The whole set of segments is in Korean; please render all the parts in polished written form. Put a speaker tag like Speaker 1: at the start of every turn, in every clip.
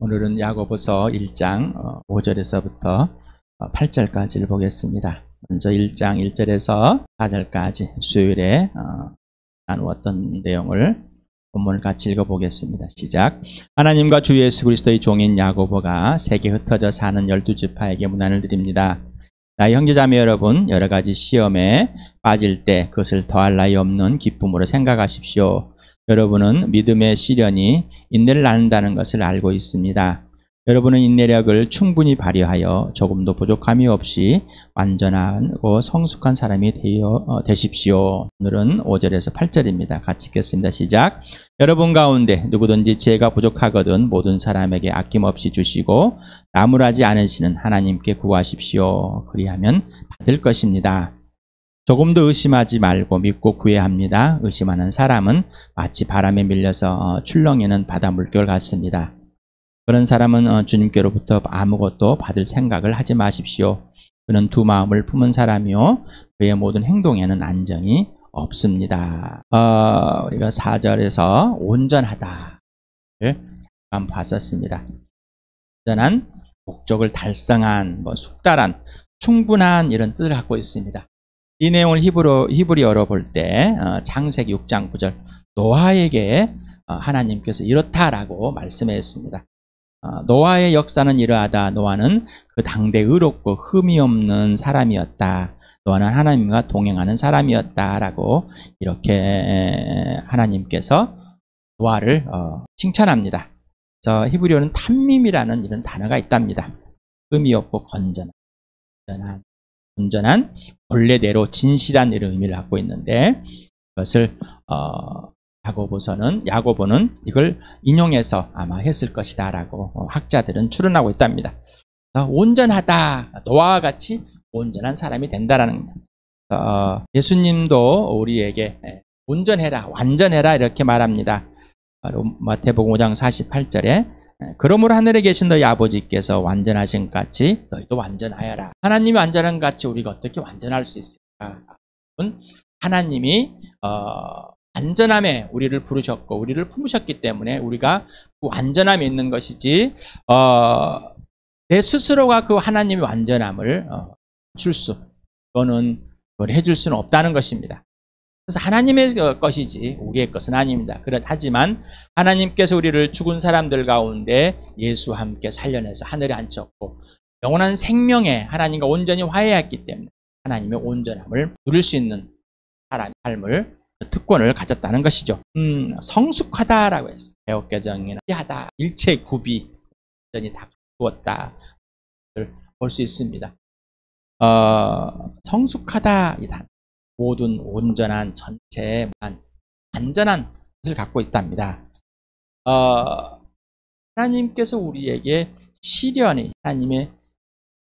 Speaker 1: 오늘은 야고보서 1장 5절에서부터 8절까지를 보겠습니다. 먼저 1장 1절에서 4절까지 수요일에 나누었던 내용을 본문을 같이 읽어보겠습니다. 시작. 하나님과 주 예수 그리스도의 종인 야고보가 세계 흩어져 사는 12지파에게 문안을 드립니다. 나의 형제자매 여러분, 여러 가지 시험에 빠질 때 그것을 더할 나위 없는 기쁨으로 생각하십시오. 여러분은 믿음의 시련이 인내를 낳는다는 것을 알고 있습니다. 여러분은 인내력을 충분히 발휘하여 조금도 부족함이 없이 완전하고 성숙한 사람이 되십시오. 오늘은 5절에서 8절입니다. 같이 읽겠습니다. 시작. 여러분 가운데 누구든지 지혜가 부족하거든 모든 사람에게 아낌없이 주시고 나무라지 않으시는 하나님께 구하십시오. 그리하면 받을 것입니다. 조금도 의심하지 말고 믿고 구해야 합니다. 의심하는 사람은 마치 바람에 밀려서 출렁이는 바다 물결 같습니다. 그런 사람은 주님께로부터 아무것도 받을 생각을 하지 마십시오. 그는 두 마음을 품은 사람이요 그의 모든 행동에는 안정이 없습니다. 우리가 4절에서 온전하다를 잠깐 봤었습니다. 온전한, 목적을 달성한, 숙달한, 충분한 이런 뜻을 갖고 있습니다. 이 내용을 히브리어로 볼 때 창세기 6장 9절 노아에게 하나님께서 이렇다라고 말씀했습니다. 노아의 역사는 이러하다. 노아는 그 당대 의롭고 흠이 없는 사람이었다. 노아는 하나님과 동행하는 사람이었다라고 이렇게 하나님께서 노아를 칭찬합니다. 그래서 히브리어는 탐밈이라는 이런 단어가 있답니다. 흠이 없고 온전한 본래대로 진실한 이런 의미를 갖고 있는데 그것을 야고보는 이걸 인용해서 아마 했을 것이다 라고 학자들은 추론하고 있답니다. 온전하다, 노아와 같이 온전한 사람이 된다라는 겁니다. 예수님도 우리에게 온전해라, 완전해라 이렇게 말합니다. 마태복음 5장 48절에 그러므로 하늘에 계신 너희 아버지께서 완전하신 것 같이 너희도 완전하여라. 하나님이 완전한 것 같이 우리가 어떻게 완전할 수 있을까? 하나님이 완전함에 우리를 부르셨고 우리를 품으셨기 때문에 우리가 그 완전함에 있는 것이지 내 스스로가 그 하나님의 완전함을 그걸 해줄 수는 없다는 것입니다. 그래서 하나님의 것이지 우리의 것은 아닙니다. 하지만 하나님께서 우리를 죽은 사람들 가운데 예수와 함께 살려내서 하늘에 앉혔고 영원한 생명에 하나님과 온전히 화해했기 때문에 하나님의 온전함을 누릴 수 있는 사람의 삶을 특권을 가졌다는 것이죠. 성숙하다라고 했어요. 개혁개정이나 하다 일체 구비 완전히 다 갖추었다 볼 수 있습니다. 성숙하다 이 단어 모든 온전한 전체 안전한 것을 갖고 있답니다. 하나님께서 우리에게 시련이 하나님의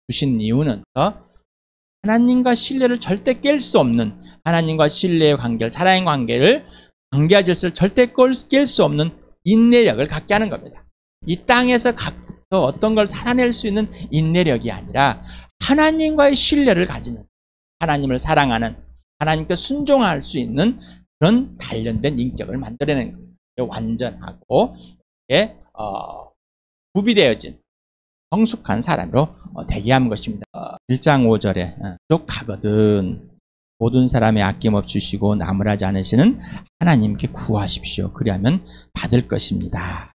Speaker 1: 주신 이유는 하나님과 신뢰를 절대 깰 수 없는 하나님과 신뢰의 관계를 사랑의 관계의 질서를 절대 깰 수 없는 인내력을 갖게 하는 겁니다. 이 땅에서 어떤 걸 살아낼 수 있는 인내력이 아니라 하나님과의 신뢰를 가지는 하나님을 사랑하는 하나님께 순종할 수 있는 그런 단련된 인격을 만들어내는 거예요. 완전하고 구비되어진 성숙한 사람으로 되게 하는 것입니다. 1장 5절에 부족하거든 모든 사람의 아낌없이 주시고 나무라지 않으시는 하나님께 구하십시오. 그리하면 받을 것입니다.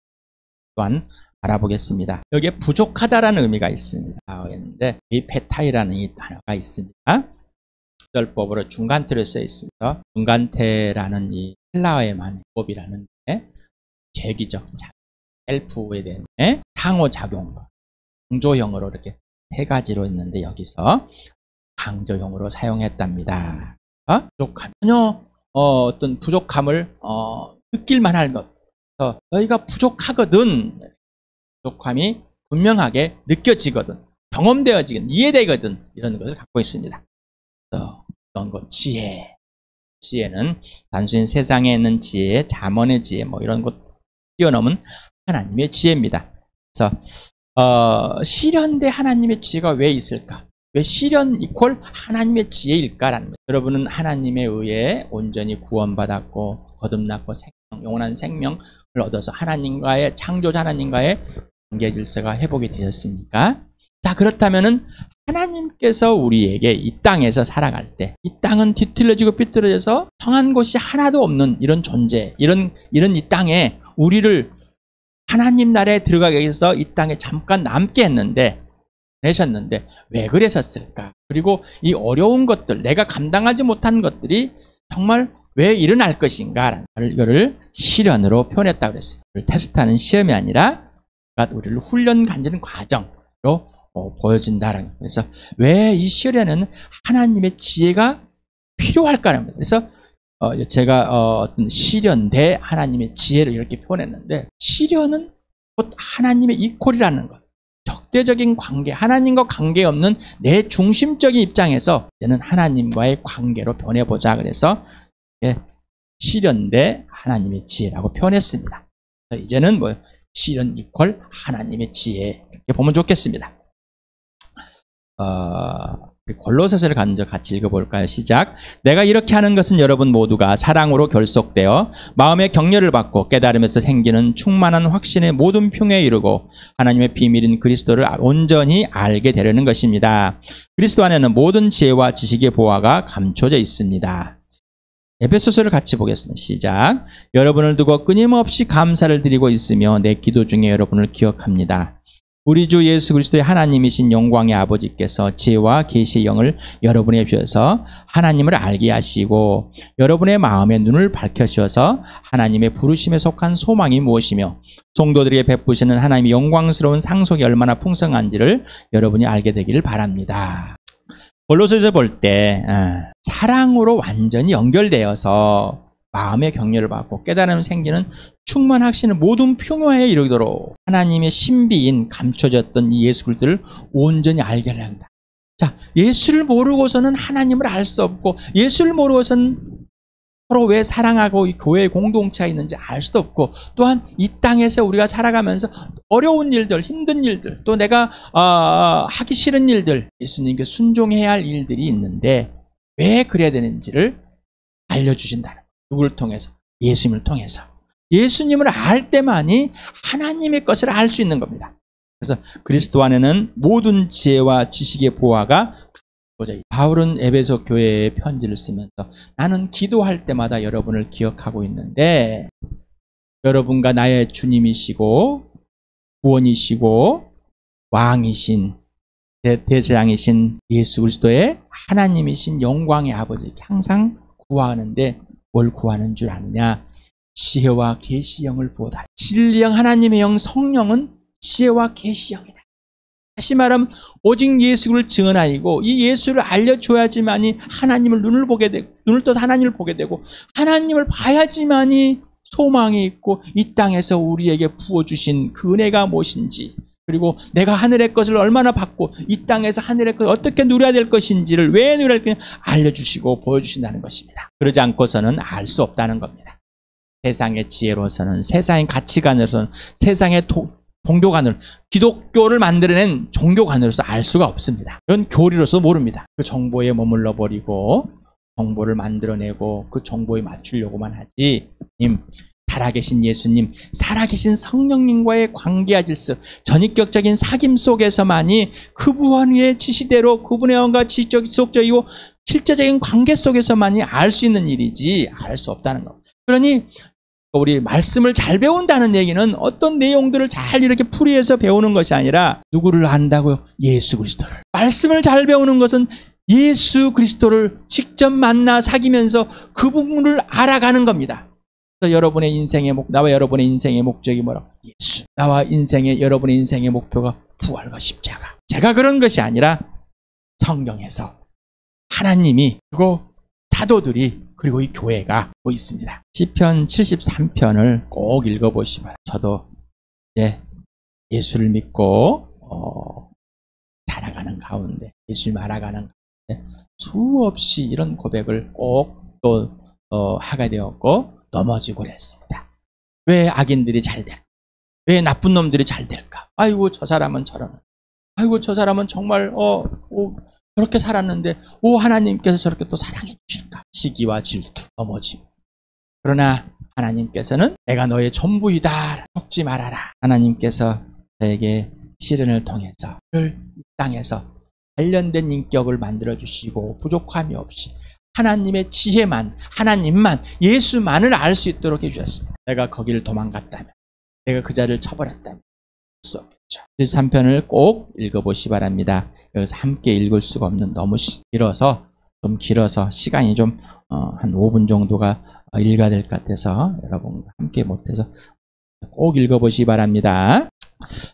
Speaker 1: 또한 알아보겠습니다. 여기에 부족하다라는 의미가 있습니다. 그런데 페타이라는 이 단어가 있습니다. 절법으로 중간태로 쓰여 있습니다. 중간태라는 이 헬라어의 법이라는 게 제기적 셀프에 대한 상호작용 강조형으로 이렇게 세 가지로 있는데 여기서 강조형으로 사용했답니다. 부족함, 어떤 부족함을 느낄만 할 것. 너희가 부족하거든. 부족함이 분명하게 느껴지거든. 경험되어지거든. 이해되거든. 이런 것을 갖고 있습니다. 어떤 것, 지혜는 단순히 세상에 있는 지혜, 잠언의 지혜, 이런 것 뛰어넘은 하나님의 지혜입니다. 그래서 시련대 하나님의 지혜가 왜 있을까? 왜 시련 이퀄 하나님의 지혜일까라는 거예요. 여러분은 하나님에 의해 온전히 구원받았고 거듭났고 영원한 생명을 얻어서 하나님과의 창조자 하나님과의 관계 질서가 회복이 되었습니까? 자, 그렇다면은 하나님께서 우리에게 이 땅에서 살아갈 때, 이 땅은 뒤틀려지고 삐뚤어져서 성한 곳이 하나도 없는 이런 존재, 이런 이 땅에 우리를 하나님 나라에 들어가게 해서 이 땅에 잠깐 남게 했는데, 내셨는데 왜 그러셨을까? 그리고 이 어려운 것들, 내가 감당하지 못한 것들이 정말 왜 일어날 것인가? 이거를 시련으로 표현했다고 그랬습니다. 테스트하는 시험이 아니라 우리를 훈련 간지는 과정으로 보여진다라는 거예요. 그래서 왜 이 시련에는 하나님의 지혜가 필요할까라는 거예요. 그래서 제가 어떤 시련 대 하나님의 지혜를 이렇게 표현했는데, 시련은 곧 하나님의 이퀄이라는 것, 적대적인 관계, 하나님과 관계없는 내 중심적인 입장에서 이제는 하나님과의 관계로 변해보자. 그래서 시련 대 하나님의 지혜라고 표현했습니다. 이제는 시련 이퀄 하나님의 지혜, 이렇게 보면 좋겠습니다. 골로새서를 같이 읽어볼까요? 시작. 내가 이렇게 하는 것은 여러분 모두가 사랑으로 결속되어 마음의 격려를 받고 깨달음에서 생기는 충만한 확신의 모든 평에 이르고 하나님의 비밀인 그리스도를 온전히 알게 되려는 것입니다. 그리스도 안에는 모든 지혜와 지식의 보화가 감춰져 있습니다. 에베소서를 같이 보겠습니다. 시작. 여러분을 두고 끊임없이 감사를 드리고 있으며 내 기도 중에 여러분을 기억합니다. 우리 주 예수 그리스도의 하나님이신 영광의 아버지께서 지혜와 계시의 영을 여러분에 주셔서 하나님을 알게 하시고 여러분의 마음의 눈을 밝혀주셔서 하나님의 부르심에 속한 소망이 무엇이며 성도들에게 베푸시는 하나님의 영광스러운 상속이 얼마나 풍성한지를 여러분이 알게 되기를 바랍니다. 골로새서 볼 때 사랑으로 완전히 연결되어서 마음의 격려를 받고 깨달음이 생기는 충만한 확신을 모든 평화에 이르도록 하나님의 신비인 감춰졌던 이 예수 그리스도를 온전히 알게 하려 합니다. 자, 예수를 모르고서는 하나님을 알 수 없고, 예수를 모르고서는 서로 왜 사랑하고 이 교회의 공동체가 있는지 알 수도 없고, 또한 이 땅에서 우리가 살아가면서 어려운 일들, 힘든 일들, 또 내가 하기 싫은 일들, 예수님께 순종해야 할 일들이 있는데 왜 그래야 되는지를 알려주신다는 거예요. 누구를 통해서? 예수님을 통해서. 예수님을 알 때만이 하나님의 것을 알 수 있는 겁니다. 그래서 그리스도 안에는 모든 지혜와 지식의 보화가 감춰져 있다. 바울은 에베소 교회에 편지를 쓰면서 나는 기도할 때마다 여러분을 기억하고 있는데 여러분과 나의 주님이시고 구원이시고 왕이신 대제장이신 예수 그리스도의 하나님이신 영광의 아버지께 항상 구하는데 뭘 구하는 줄 아느냐? 지혜와 계시 영을 보다. 진리영 하나님의 영 성령은 지혜와 계시 영이다. 다시 말하면 오직 예수를 증언하이고 이 예수를 알려줘야지만이 하나님을 눈을 보게 되고, 눈을 떠서 하나님을 보게 되고, 하나님을 봐야지만이 소망이 있고 이 땅에서 우리에게 부어주신 그 은혜가 무엇인지, 그리고 내가 하늘의 것을 얼마나 받고 이 땅에서 하늘의 것을 어떻게 누려야 될 것인지를 왜 누려야 될 것인지 알려주시고 보여주신다는 것입니다. 그러지 않고서는 알 수 없다는 겁니다. 세상의 지혜로서는, 세상의 가치관으로서는, 세상의 종교관으로, 기독교를 만들어낸 종교관으로서 알 수가 없습니다. 이건 교리로서 모릅니다. 그 정보에 머물러 버리고 정보를 만들어내고 그 정보에 맞추려고만 하지, 살아계신 예수님, 살아계신 성령님과의 관계와 질서, 전인격적인 사귐 속에서만이 그분의 지시대로 그분의 영과 지속적이고 실제적인 관계 속에서만이 알 수 있는 일이지 알 수 없다는 것. 그러니 우리 말씀을 잘 배운다는 얘기는 어떤 내용들을 잘 이렇게 풀이해서 배우는 것이 아니라 누구를 안다고요? 예수 그리스도를. 말씀을 잘 배우는 것은 예수 그리스도를 직접 만나 사귀면서 그분을 알아가는 겁니다. 여러분의 인생의 나와 여러분의 인생의 목적이 뭐라고? 예수. 나와 여러분의 인생의 목표가 부활과 십자가. 제가 그런 것이 아니라 성경에서 하나님이, 그리고 사도들이, 그리고 이 교회가 있습니다. 시편 73편을 꼭 읽어보시면, 저도 이제 예수를 믿고 살아가는 가운데, 예수를 알아가는 가운데 수없이 이런 고백을 꼭 또 하게 되었고 넘어지고 그랬습니다. 왜 악인들이 잘 될까? 왜 나쁜 놈들이 잘 될까? 아이고 저 사람은 저러는, 아이고 저 사람은 정말 저렇게 살았는데 하나님께서 저렇게 또 사랑해 주실까? 시기와 질투, 넘어지고. 그러나 하나님께서는 내가 너의 전부이다, 속지 말아라. 하나님께서 저에게 시련을 통해서 이 땅에서 관련된 인격을 만들어주시고 부족함이 없이 하나님의 지혜만, 하나님만, 예수만을 알 수 있도록 해주셨습니다. 내가 거기를 도망갔다면, 내가 그 자리를 쳐버렸다면 수 없겠죠. 3편을 꼭 읽어보시 바랍니다. 여기서 함께 읽을 수가 없는, 너무 길어서, 좀 길어서 시간이 좀 한 5분 정도가 읽어야 될 것 같아서 여러분과 함께 못해서 꼭 읽어보시 바랍니다.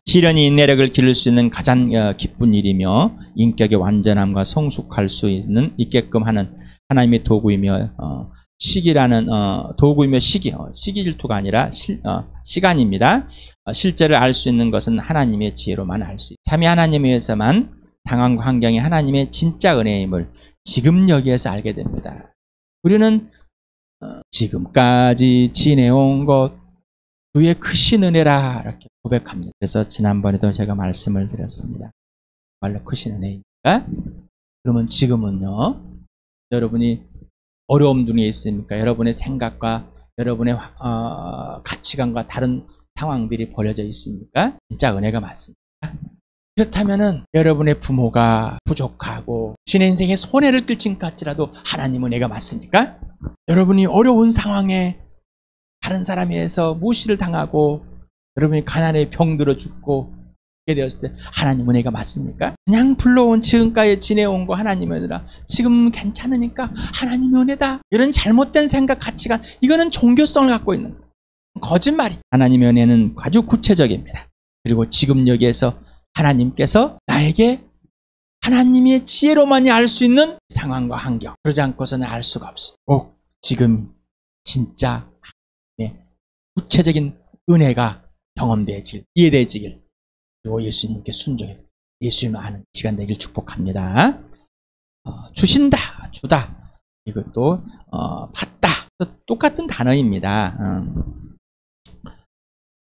Speaker 1: 시련이 인내력을 기를 수 있는 가장 기쁜 일이며 인격의 완전함과 성숙할 수 있게끔 하는 하나님의 도구이며 시기라는 도구이며 시기 질투가 아니라 시간입니다. 실제를 알 수 있는 것은 하나님의 지혜로만 알 수 있습니다. 삼위 하나님에 의해서만 상황과 환경이 하나님의 진짜 은혜임을 지금 여기에서 알게 됩니다. 우리는 지금까지 지내온 것 주의 크신 은혜라 이렇게 고백합니다. 그래서 지난번에도 제가 말씀을 드렸습니다. 정말로 크신 은혜입니까? 그러면 지금은요, 여러분이 어려움 중에 있습니까? 여러분의 생각과 여러분의 가치관과 다른 상황들이 벌어져 있습니까? 진짜 은혜가 맞습니까? 그렇다면은 여러분의 부모가 부족하고 신 인생에 손해를 끼친 것 같지라도 하나님 은혜가 맞습니까? 여러분이 어려운 상황에 다른 사람에 의해서 무시를 당하고 여러분이 가난에 병들어 죽고 이렇게 되었을 때 하나님 은혜가 맞습니까? 그냥 불러온 지금까지 지내온 거 하나님 은혜라, 지금 괜찮으니까 하나님 은혜다, 이런 잘못된 생각, 가치관, 이거는 종교성을 갖고 있는 거예요. 거짓말이. 하나님의 은혜는 아주 구체적입니다. 그리고 지금 여기에서 하나님께서 나에게 하나님의 지혜로만이 알 수 있는 상황과 환경, 그러지 않고서는 알 수가 없어요. 꼭 지금 진짜 구체적인 은혜가 경험되어질, 이해되어지길, 그리고 예수님께 순종해 예수님을 아는 시간 되길 축복합니다. 주신다, 주다, 이것도 받다, 똑같은 단어입니다.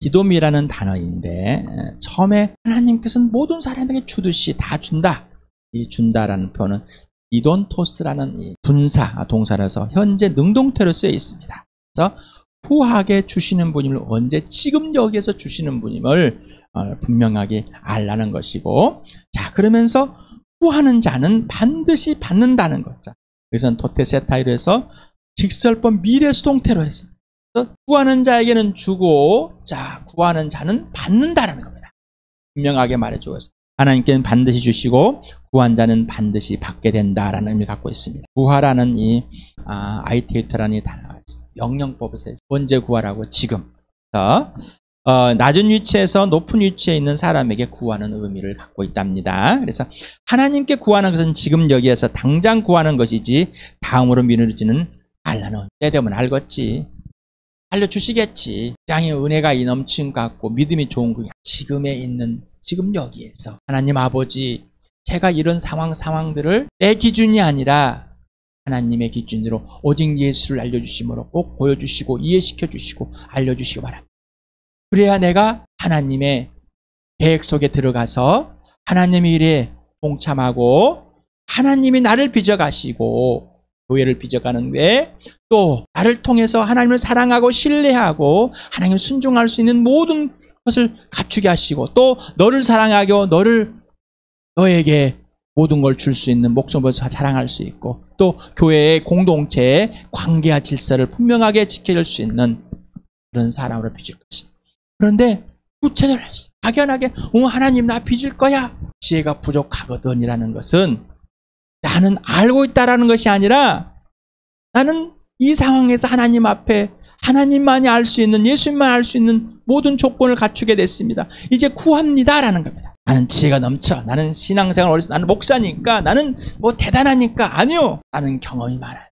Speaker 1: 기돔이라는 단어인데 처음에 하나님께서는 모든 사람에게 주듯이 다 준다, 이 준다라는 표현은 이돈토스라는 이 분사 동사라서 현재 능동태로 쓰여 있습니다. 그래서 후하게 주시는 분임을, 언제? 지금 여기에서 주시는 분임을 분명하게 알라는 것이고, 자, 그러면서 후하는 자는 반드시 받는다는 거죠. 그래서 토테세타이로 해서 직설법 미래 수동태로 해서 구하는 자에게는 주고, 자, 구하는 자는 받는다라는 겁니다. 분명하게 말해주고 있어요. 하나님께는 반드시 주시고 구한 자는 반드시 받게 된다라는 의미를 갖고 있습니다. 구하라는 이 아이테이터라는 이 단어가 있습니다. 명령법에서 언제 구하라고? 지금. 낮은 위치에서 높은 위치에 있는 사람에게 구하는 의미를 갖고 있답니다. 그래서 하나님께 구하는 것은 지금 여기에서 당장 구하는 것이지 다음으로 미루지는 말라는, 때 되면 알겠지, 알려주시겠지, 땅에 은혜가 넘친 것 같고 믿음이 좋은 거야. 지금에 있는, 지금 여기에서 하나님 아버지, 제가 이런 상황들을 내 기준이 아니라 하나님의 기준으로 오직 예수를 알려주심으로 꼭 보여주시고 이해시켜 주시고 알려주시기 바랍니다. 그래야 내가 하나님의 계획 속에 들어가서 하나님의 일에 동참하고 하나님이 나를 빚어가시고 교회를 빚어가는데, 또 나를 통해서 하나님을 사랑하고 신뢰하고 하나님을 순종할 수 있는 모든 것을 갖추게 하시고, 또 너를 사랑하고 너에게 모든 걸 줄 수 있는 목숨을 자랑할 수 있고, 또 교회의 공동체의 관계와 질서를 분명하게 지켜줄 수 있는 그런 사람으로 빚을 것입니다. 그런데 구체적으로 확연하게 하나님 나 빚을 거야, 지혜가 부족하거든 이라는 것은 나는 알고 있다라는 것이 아니라 나는 이 상황에서 하나님 앞에 하나님만이 알 수 있는, 예수님만 알 수 있는 모든 조건을 갖추게 됐습니다. 이제 구합니다라는 겁니다. 나는 지혜가 넘쳐, 나는 신앙생활 어려서, 나는 목사니까, 나는 뭐 대단하니까. 아니요, 나는 경험이 많아요.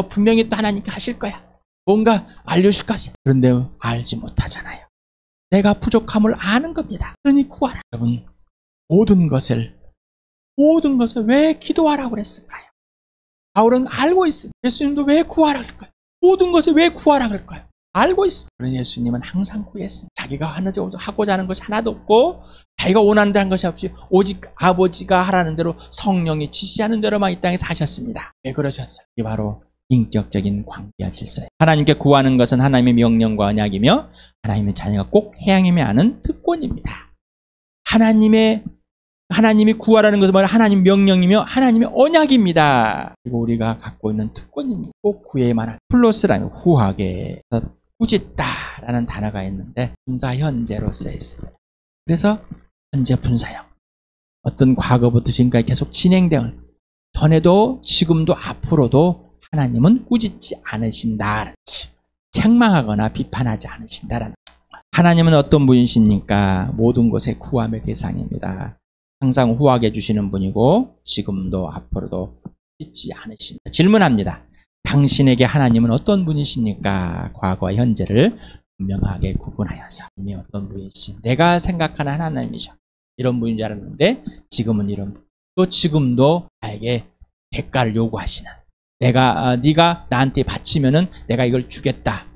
Speaker 1: 분명히 또 하나님께 하실 거야, 뭔가 알려줄 것이야. 그런데 알지 못하잖아요. 내가 부족함을 아는 겁니다. 그러니 구하라. 여러분, 모든 것을 왜 기도하라고 그랬을까요? 바울은 알고 있습니다. 예수님도 왜 구하라 그럴까요? 모든 것을 왜 구하라 그럴까요? 알고 있습니다. 그런 예수님은 항상 구했습니다. 자기가 하고자 하는 것이 하나도 없고 자기가 원한다는 것이 없이 오직 아버지가 하라는 대로 성령이 지시하는 대로만 이 땅에 사셨습니다. 왜 그러셨어요? 이게 바로 인격적인 관계와 질서예요. 하나님께 구하는 것은 하나님의 명령과 언약이며 하나님의 자녀가 꼭 해야만 하는 특권입니다. 하나님이 구하라는 것은 뭐냐? 하나님 명령이며 하나님의 언약입니다. 그리고 우리가 갖고 있는 특권입니다. 꼭 구해야만 할 플러스라는 후하게 꾸짖다라는 단어가 있는데 분사 현재로 쓰여 있습니다. 그래서 현재 분사형. 어떤 과거부터 지금까지 계속 진행되는 전에도 지금도 앞으로도 하나님은 꾸짖지 않으신다. 책망하거나 비판하지 않으신다라는. 하나님은 어떤 분이십니까? 모든 것의 구함의 대상입니다. 항상 후하게 해주시는 분이고 지금도 앞으로도 꾸짖지 않으십니다. 질문합니다. 당신에게 하나님은 어떤 분이십니까? 과거와 현재를 분명하게 구분하여서 이미 어떤 분이시? 내가 생각하는 하나님이죠. 이런 분인 줄 알았는데 지금은 이런 분. 또 지금도 나에게 대가를 요구하시는. 네가 나한테 바치면은 내가 이걸 주겠다.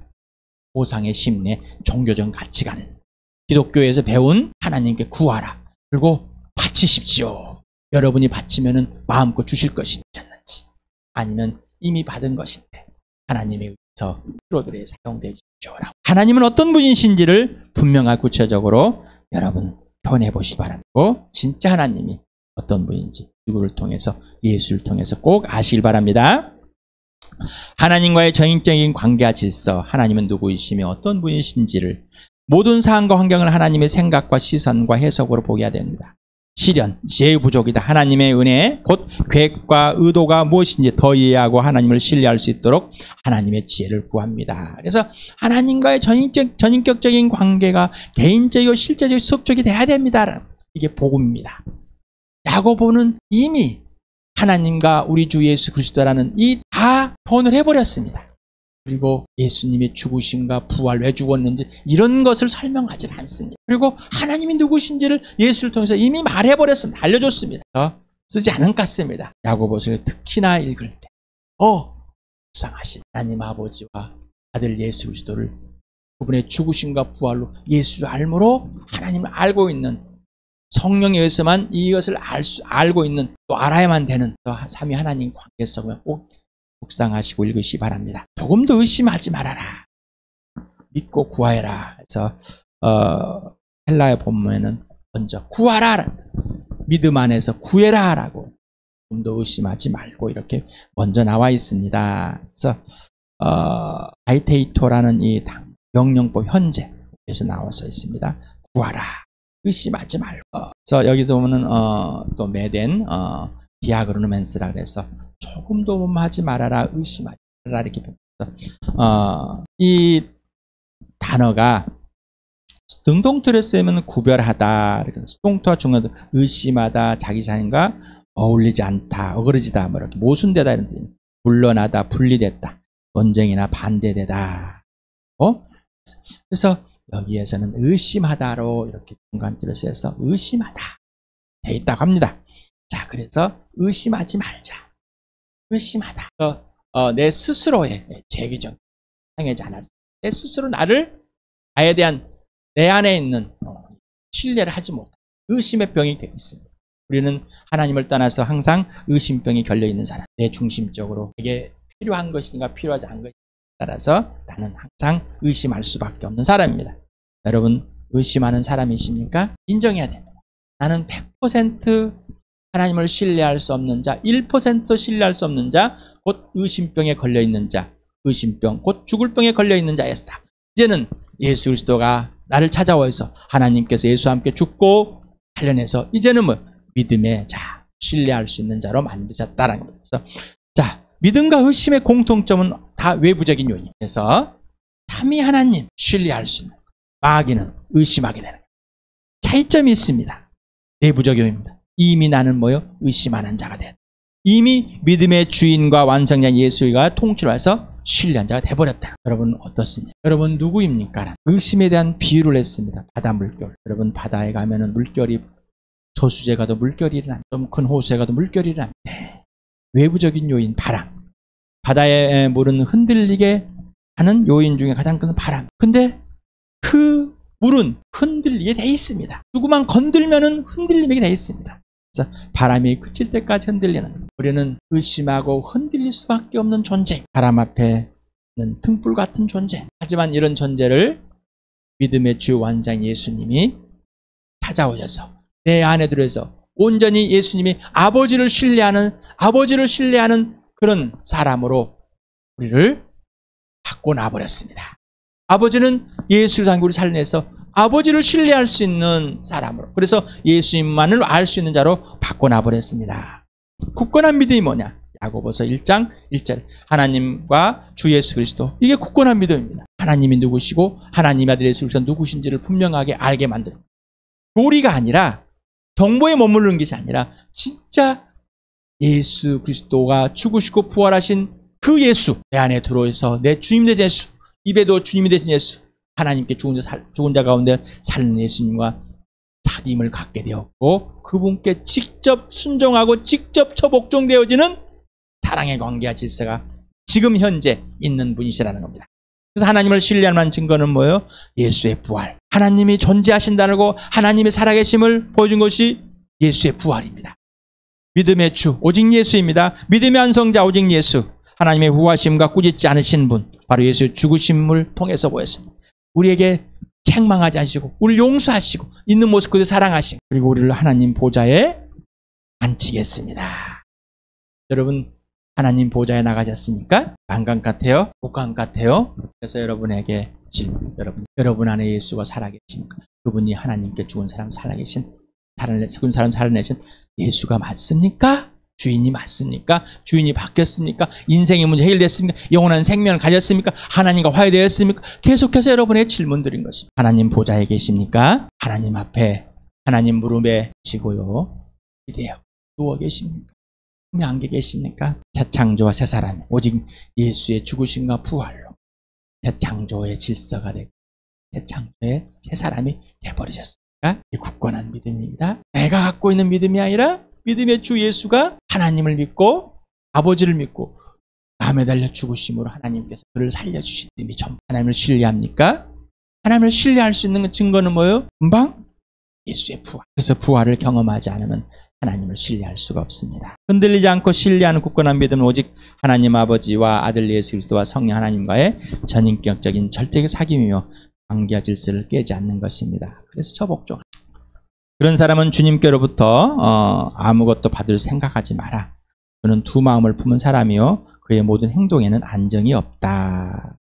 Speaker 1: 보상의 심리, 종교적 가치관. 기독교에서 배운 하나님께 구하라. 그리고 바치십시오. 여러분이 바치면은 마음껏 주실 것이었는지 아니면 이미 받은 것인데 하나님에 의해서 프로들에 사용되십시오라고. 하나님은 어떤 분이신지를 분명하고 구체적으로 여러분 표현해 보시기 바랍니다. 진짜 하나님이 어떤 분인지 누구를 통해서 예수를 통해서 꼭 아시길 바랍니다. 하나님과의 전인적인 관계와 질서, 하나님은 누구이시며 어떤 분이신지를 모든 상황과 환경을 하나님의 생각과 시선과 해석으로 보게 해야 됩니다. 시련, 지혜의 부족이다. 하나님의 은혜, 곧 계획과 의도가 무엇인지 더 이해하고 하나님을 신뢰할 수 있도록 하나님의 지혜를 구합니다. 그래서 하나님과의 전인격적인 관계가 개인적이고 실제적이고 수업적이 돼야 됩니다. 이게 복음입니다. 야고보는 이미 하나님과 우리 주 예수 그리스도라는 이 다 표현을 해버렸습니다. 그리고 예수님의 죽으심과 부활, 왜 죽었는지 이런 것을 설명하지 않습니다. 그리고 하나님이 누구신지를 예수를 통해서 이미 말해버렸습니다. 알려줬습니다. 쓰지 않은 것 같습니다. 야고보서를 특히나 읽을 때 불쌍하신 하나님 아버지와 아들 예수 그리스도를 그분의 죽으심과 부활로 예수를 알므로 하나님을 알고 있는 성령에 의해서만 이것을 알고 있는 또 알아야만 되는 삼위 하나님 관계성을 꼭 묵상하시고 읽으시 바랍니다. 조금도 의심하지 말아라. 믿고 구하여라. 그래서 헬라어 본문에는 먼저 구하라. 믿음 안에서 구해라 라고 조금도 의심하지 말고 이렇게 먼저 나와 있습니다. 그래서 아이테이토라는 이 명령법 현재에서 나와서 있습니다. 구하라. 의심하지 말고. 그래서 여기서 보면은 또 메덴 디아그로노멘스라 그래서 조금도 하지 말아라, 의심하지 말아라 이렇게 보면서 이 단어가 능동태로 쓰면 구별하다, 수동태와 중간도 의심하다, 자기 자신과 어울리지 않다, 어그러지다, 뭐 이렇게 모순되다 이런 뜻. 물러나다, 분리됐다, 논쟁이나 반대되다. 그래서 여기에서는 의심하다로 이렇게 중간태로 써서 의심하다 돼 있다고 합니다. 자, 그래서 의심하지 말자. 의심하다. 내 스스로의 제기적 상하지 않았어. 내 스스로 나에 대한 내 안에 있는 신뢰를 하지 못한 의심의 병이 되어 있습니다. 우리는 하나님을 떠나서 항상 의심병이 걸려 있는 사람. 내 중심적으로 이게 필요한 것인가 필요하지 않은 것인가 따라서 나는 항상 의심할 수밖에 없는 사람입니다. 여러분 의심하는 사람이십니까? 인정해야 됩니다. 나는 100% 하나님을 신뢰할 수 없는 자, 1% 신뢰할 수 없는 자, 곧 의심병에 걸려 있는 자, 의심병, 곧 죽을 병에 걸려 있는 자였다. 이제는 예수 그리스도가 나를 찾아와서 하나님께서 예수와 함께 죽고 관련해서 이제는 믿음의 자, 신뢰할 수 있는 자로 만드셨다는 겁니다. 그래서 자, 믿음과 의심의 공통점은 다 외부적인 요인. 그래서 삼위 하나님 신뢰할 수 있는, 마귀는 의심하게 되는 거예요. 차이점이 있습니다. 내부적 요인입니다. 이미 나는 의심하는 자가 됐다. 이미 믿음의 주인과 완성자인 예수가 통치를 해서 신뢰한 자가 돼버렸다. 여러분 어떻습니까? 여러분 누구입니까? 의심에 대한 비유를 했습니다. 바다 물결. 여러분 바다에 가면은 물결이 저수지에 가도 물결이 일어납니다. 좀 큰 호수에 가도 물결이 일어납니다. 네. 외부적인 요인 바람. 바다의 물은 흔들리게 하는 요인 중에 가장 큰 바람. 근데 그 물은 흔들리게 돼 있습니다. 누구만 건들면은 흔들리게 돼 있습니다. 그래서 바람이 그칠 때까지 흔들리는, 우리는 의심하고 흔들릴 수밖에 없는 존재, 바람 앞에는 등불 같은 존재. 하지만 이런 존재를 믿음의 주 완장 예수님이 찾아오셔서 내 안에 들어서 온전히 예수님이 아버지를 신뢰하는 그런 사람으로 우리를 바꿔놔버렸습니다. 아버지는 예수를 담고 우리 살려내서 아버지를 신뢰할 수 있는 사람으로, 그래서 예수님만을 알 수 있는 자로 바꿔놔버렸습니다. 굳건한 믿음이 뭐냐? 야고보서 1장 1절 하나님과 주 예수 그리스도, 이게 굳건한 믿음입니다. 하나님이 누구시고 하나님의 아들 예수 그리스도 누구신지를 분명하게 알게 만드는, 교리가 아니라 정보에 머무르는 것이 아니라 진짜 예수 그리스도가 죽으시고 부활하신 그 예수, 내 안에 들어와서 내 주님 되신 예수, 입에도 주님이 되신 예수, 하나님께 죽은 자 가운데 사는 예수님과 사귐을 갖게 되었고 그분께 직접 순종하고 직접 처복종되어지는 사랑의 관계와 질서가 지금 현재 있는 분이시라는 겁니다. 그래서 하나님을 신뢰하는 증거는 뭐예요? 예수의 부활. 하나님이 존재하신다는 거, 하나님의 살아계심을 보여준 것이 예수의 부활입니다. 믿음의 주 오직 예수입니다. 믿음의 완성자 오직 예수. 하나님의 후하심과 꾸짖지 않으신 분, 바로 예수의 죽으심을 통해서 보였습니다. 우리에게 책망하지 않으시고 우리를 용서하시고 있는 모습 그대로 사랑하시고, 그리고 우리를 하나님 보좌에 앉히겠습니다. 여러분, 하나님 보좌에 나가셨습니까? 관광 같아요? 복강 같아요? 그래서 여러분에게 질문, 여러분 안에 예수가 살아계십니까? 그분이 하나님께 죽은 사람 살아내신 예수가 맞습니까? 주인이 맞습니까? 주인이 바뀌었습니까? 인생의 문제 해결됐습니까? 영원한 생명을 가졌습니까? 하나님과 화해되었습니까? 계속해서 여러분의 질문드린 것입니다. 하나님 보좌에 계십니까? 하나님 앞에, 하나님 무릎에 지고요, 기대요, 누워 계십니까? 꿈에 안겨 계십니까? 새 창조와 새 사람, 오직 예수의 죽으심과 부활로 새 창조의 질서가 되고 새 창조의 새 사람이 되어버리셨습니까? 이 굳건한 믿음입니다. 내가 갖고 있는 믿음이 아니라 믿음의 주 예수가 하나님을 믿고 아버지를 믿고 마음에 달려 죽으심으로 하나님께서 그를 살려주신 믿음이 전부. 하나님을 신뢰합니까? 하나님을 신뢰할 수 있는 증거는 뭐예요? 금방 예수의 부활. 그래서 부활을 경험하지 않으면 하나님을 신뢰할 수가 없습니다. 흔들리지 않고 신뢰하는 굳건한 믿음은 오직 하나님 아버지와 아들 예수 그리스도와 성령 하나님과의 전인격적인 절대적 사귐이며 관계와 질서를 깨지 않는 것입니다. 그래서 처복종. 그런 사람은 주님께로부터 아무것도 받을 생각하지 마라. 그는 두 마음을 품은 사람이요 그의 모든 행동에는 안정이 없다.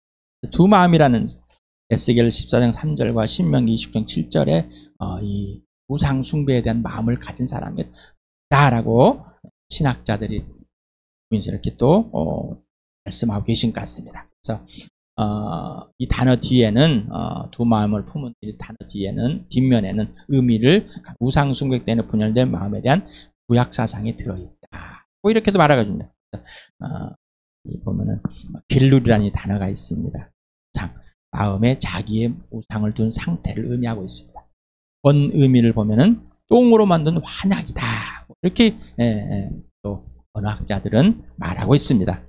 Speaker 1: 두 마음이라는 에스겔 14장 3절과 신명기 20장 7절에 이 우상 숭배에 대한 마음을 가진 사람이다라고 신학자들이 이렇게 또 말씀하고 계신 것 같습니다. 그래서 이 단어 뒤에는 두 마음을 품은 이 단어 뒤에는 뒷면에는 의미를 우상 숭배 때문에 분열된 마음에 대한 구약 사상이 들어있다. 뭐 이렇게도 말해가줍니다. 보면은 빌룰이라는 이 단어가 있습니다. 마음에 자기의 우상을 둔 상태를 의미하고 있습니다. 원 의미를 보면은 똥으로 만든 환약이다. 이렇게 또 언어학자들은 말하고 있습니다.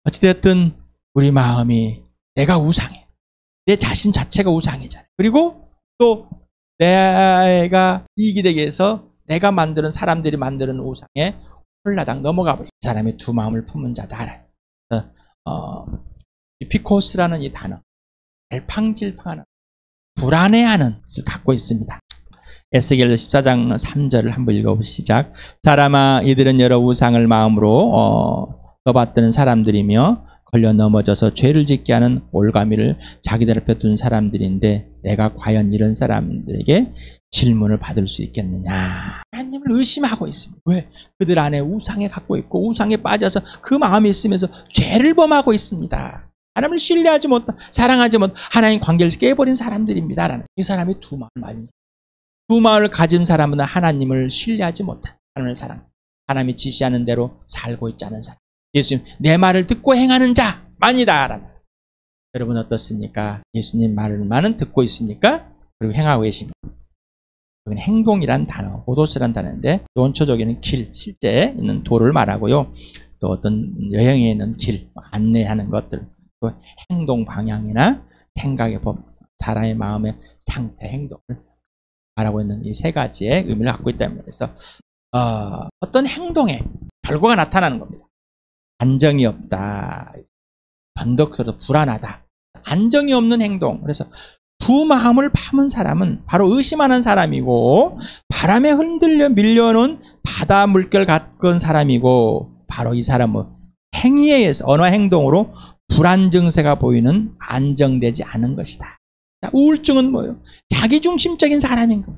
Speaker 1: 어찌되었든 우리 마음이 내가 우상해. 내 자신 자체가 우상이잖아요. 그리고 또 내가 이익이 되기 위해서 내가 만드는 사람들이 만드는 우상에 홀라당 넘어가 버린 사람이 두 마음을 품은 자다. 피코스라는 이 단어, 갈팡질팡하는 불안해하는 것을 갖고 있습니다. 에스겔 14장 3절을 한번 읽어보시죠. 사람아, 이들은 여러 우상을 마음으로 떠받드는 사람들이며 걸려 넘어져서 죄를 짓게 하는 올가미를 자기들 앞에 둔 사람들인데 내가 과연 이런 사람들에게 질문을 받을 수 있겠느냐. 하나님을 의심하고 있습니다. 왜? 그들 안에 우상에 갖고 있고 우상에 빠져서 그 마음이 있으면서 죄를 범하고 있습니다. 하나님을 신뢰하지 못한, 사랑하지 못한 하나님 관계를 깨버린 사람들입니다. 라는. 이 사람이 두 마음을 가진 사람. 두 마음을 가진 사람은 하나님을 신뢰하지 못한, 하나님을 사랑, 하나님이 지시하는 대로 살고 있지 않은 사람. 예수님, 내 말을 듣고 행하는 자만이다. 라는. 여러분 어떻습니까? 예수님 말을만은 듣고 있습니까? 그리고 행하고 계십니까? 여기는 행동이란 단어, 오도스란 단어인데 원초적에는 길, 실제 있는 도를 말하고요. 또 어떤 여행에 있는 길, 안내하는 것들, 또 행동 방향이나 생각의 법, 사람의 마음의 상태, 행동을 말하고 있는 이 세 가지의 의미를 갖고 있다는 그래서 어떤 행동에 결과가 나타나는 겁니다. 안정이 없다, 변덕스러워 불안하다, 안정이 없는 행동. 그래서 두 마음을 파문 사람은 바로 의심하는 사람이고 바람에 흔들려 밀려오는 바다 물결 같은 사람이고 바로 이 사람은 행위에 의해서 언어 행동으로 불안 증세가 보이는 안정되지 않은 것이다. 자, 우울증은 뭐예요? 자기중심적인 사람인 것.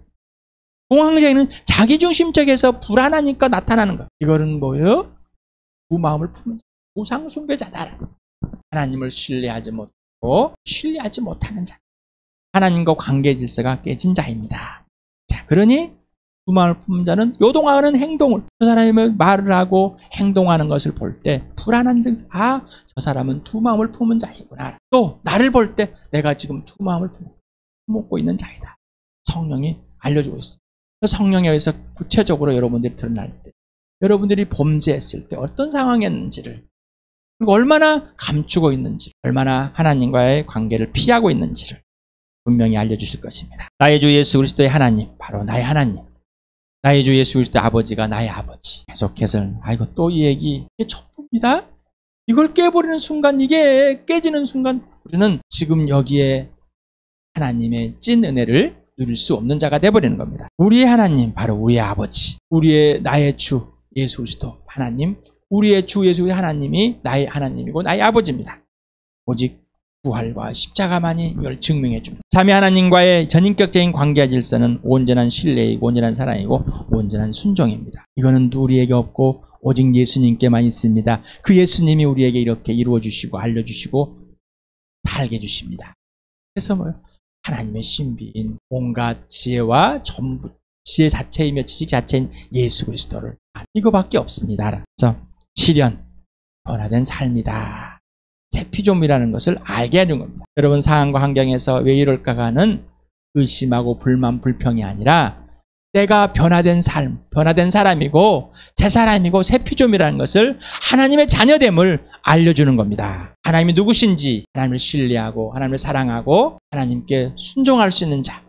Speaker 1: 공황장애는 자기중심적에서 불안하니까 나타나는 것. 이거는 뭐예요? 두 마음을 품은 자, 우상 숭배자다. 하나님을 신뢰하지 못하고 신뢰하지 못하는 자. 하나님과 관계 질서가 깨진 자입니다. 자, 그러니 두 마음을 품은 자는 요동하는 행동을, 저 사람이 말을 하고 행동하는 것을 볼 때 불안한 증세, 아, 저 사람은 두 마음을 품은 자이구나. 또 나를 볼 때 내가 지금 두 마음을 품고 있는 자이다. 성령이 알려주고 있습니다. 성령에 의해서 구체적으로 여러분들이 드러날 때, 여러분들이 범죄했을 때 어떤 상황이었는지를, 그리고 얼마나 감추고 있는지, 얼마나 하나님과의 관계를 피하고 있는지를 분명히 알려주실 것입니다. 나의 주 예수 그리스도의 하나님, 바로 나의 하나님, 나의 주 예수 그리스도의 아버지가 나의 아버지. 계속해서 아이고 또 이 얘기, 이게 전부입니다. 이걸 깨버리는 순간, 이게 깨지는 순간 우리는 지금 여기에 하나님의 찐 은혜를 누릴 수 없는 자가 되어버리는 겁니다. 우리의 하나님, 바로 우리의 아버지, 나의 주 예수 그리스도 하나님, 우리의 주 예수 그리스도 하나님이 나의 하나님이고 나의 아버지입니다. 오직 부활과 십자가만이 이걸 증명해 줍니다. 삼위 하나님과의 전인격적인 관계 질서는 온전한 신뢰이고 온전한 사랑이고 온전한 순종입니다. 이거는 우리에게 없고 오직 예수님께만 있습니다. 그 예수님이 우리에게 이렇게 이루어 주시고 알려주시고 살게 해주십니다. 그래서 뭐요? 하나님의 신비인 온갖 지혜와 전부 지혜 자체이며 지식 자체인 예수 그리스도를 이거밖에 없습니다. 그래서 실현, 변화된 삶이다. 새 피조물이라는 것을 알게 하는 겁니다. 여러분 상황과 환경에서 왜 이럴까가는 의심하고 불만, 불평이 아니라 내가 변화된 삶, 변화된 사람이고 새 사람이고 새 피조물이라는 것을 하나님의 자녀됨을 알려주는 겁니다. 하나님이 누구신지, 하나님을 신뢰하고 하나님을 사랑하고 하나님께 순종할 수 있는 자,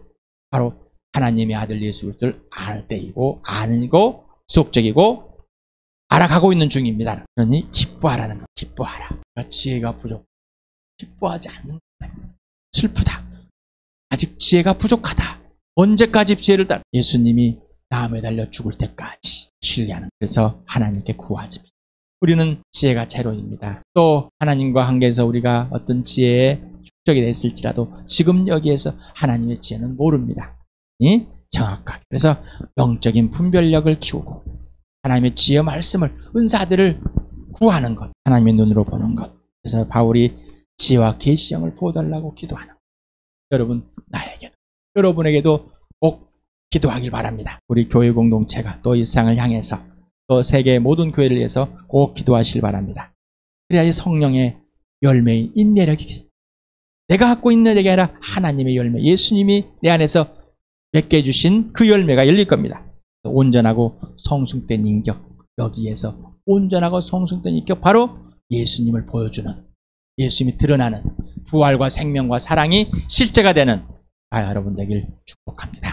Speaker 1: 바로 하나님의 아들 예수 그리스도를 알 때이고 아니고 지속적이고 알아가고 있는 중입니다. 그러니 기뻐하라는 것. 기뻐하라. 지혜가 부족. 기뻐하지 않는 것. 슬프다. 아직 지혜가 부족하다. 언제까지 지혜를 따라? 예수님이 나무에 달려 죽을 때까지 신뢰하는. 그래서 하나님께 구하지. 우리는 지혜가 제로입니다. 또 하나님과 관계에서 우리가 어떤 지혜에 축적이 됐을지라도 지금 여기에서 하나님의 지혜는 모릅니다. 정확하게. 그래서 영적인 분별력을 키우고 하나님의 지혜 말씀을, 은사들을 구하는 것, 하나님의 눈으로 보는 것. 그래서 바울이 지혜와 계시형을 보여달라고 기도하는 것. 여러분, 나에게도, 여러분에게도 꼭 기도하길 바랍니다. 우리 교회 공동체가 또 이 세상을 향해서 또 세계의 모든 교회를 위해서 꼭 기도하시길 바랍니다. 그래야지 성령의 열매인 인내력이, 내가 갖고 있는 게 아니라 하나님의 열매, 예수님이 내 안에서 맺게 해주신 그 열매가 열릴 겁니다. 온전하고 성숙된 인격, 여기에서 온전하고 성숙된 인격, 바로 예수님을 보여주는, 예수님이 드러나는 부활과 생명과 사랑이 실제가 되는 여러분 되길 축복합니다.